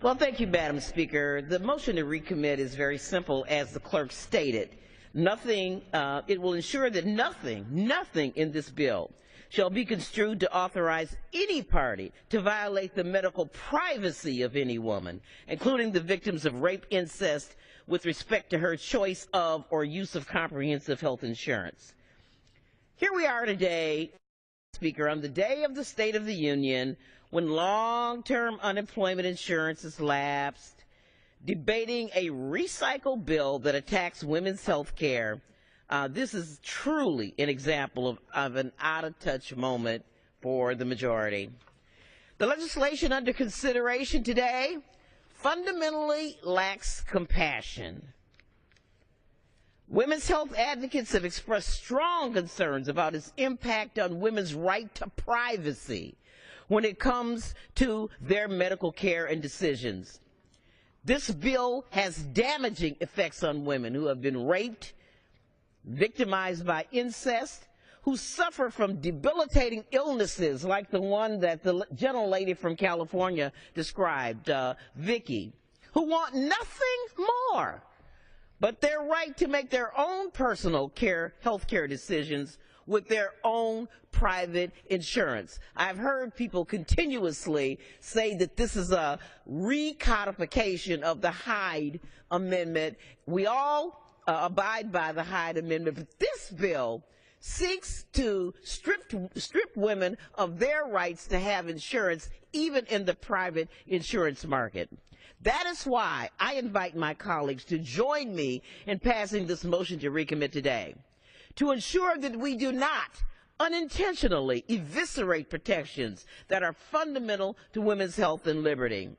Well, thank you, Madam Speaker. The motion to recommit is very simple, as the clerk stated. It will ensure that nothing in this bill shall be construed to authorize any party to violate the medical privacy of any woman, including the victims of rape, incest, with respect to her choice of or use of comprehensive health insurance. Here we are today, Speaker, on the day of the State of the Union, when long-term unemployment insurance has lapsed, debating a recycled bill that attacks women's health care. This is truly an example of an out-of-touch moment for the majority. The legislation under consideration today fundamentally lacks compassion. Women's health advocates have expressed strong concerns about its impact on women's right to privacy when it comes to their medical care and decisions. This bill has damaging effects on women who have been raped, victimized by incest, who suffer from debilitating illnesses like the one that the gentlelady from California described, Vicky, who want nothing more but their right to make their own personal health care decisions with their own private insurance. I've heard people continuously say that this is a recodification of the Hyde Amendment. We all abide by the Hyde Amendment, but this bill seeks to strip women of their rights to have insurance, even in the private insurance market. That is why I invite my colleagues to join me in passing this motion to recommit today, to ensure that we do not unintentionally eviscerate protections that are fundamental to women's health and liberty.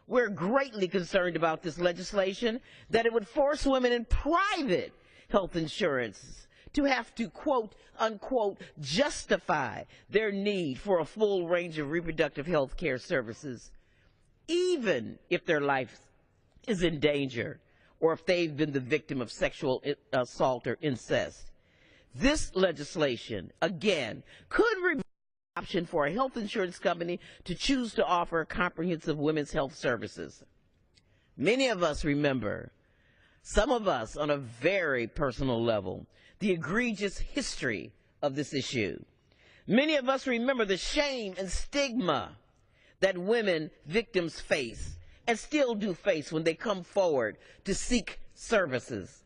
We're greatly concerned about this legislation, that it would force women in private health insurance to have to, quote, unquote, justify their need for a full range of reproductive health care services, even if their life is in danger or if they've been the victim of sexual assault or incest. This legislation, again, could remove the option for a health insurance company to choose to offer comprehensive women's health services. Many of us remember, some of us on a very personal level, the egregious history of this issue. Many of us remember the shame and stigma that women victims face and still do face when they come forward to seek services.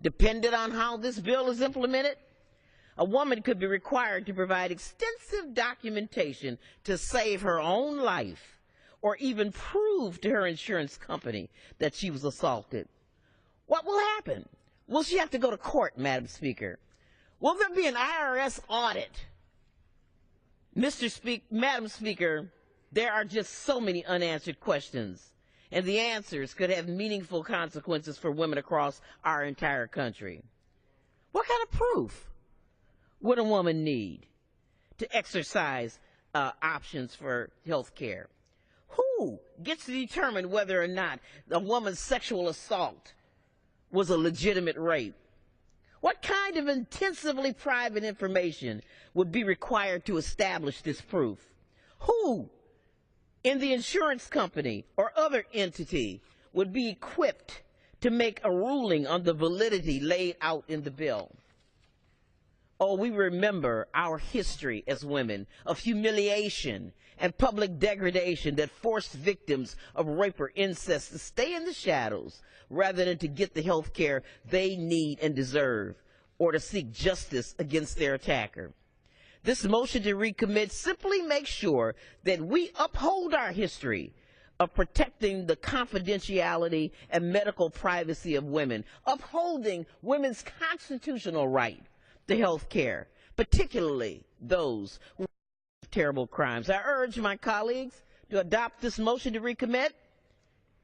Depending on how this bill is implemented, a woman could be required to provide extensive documentation to save her own life or even prove to her insurance company that she was assaulted. What will happen? Will she have to go to court, Madam Speaker? Will there be an IRS audit? Madam Speaker, there are just so many unanswered questions, and the answers could have meaningful consequences for women across our entire country. What kind of proof would a woman need to exercise options for health care? Who gets to determine whether or not a woman's sexual assault was a legitimate rape? What kind of intensively private information would be required to establish this proof? Who in the insurance company or other entity would be equipped to make a ruling on the validity laid out in the bill? Oh, we remember our history as women of humiliation and public degradation that forced victims of rape or incest to stay in the shadows rather than to get the health care they need and deserve, or to seek justice against their attacker. This motion to recommit simply makes sure that we uphold our history of protecting the confidentiality and medical privacy of women, upholding women's constitutional right to health care, particularly those who have terrible crimes. I urge my colleagues to adopt this motion to recommit,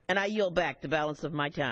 and I yield back the balance of my time.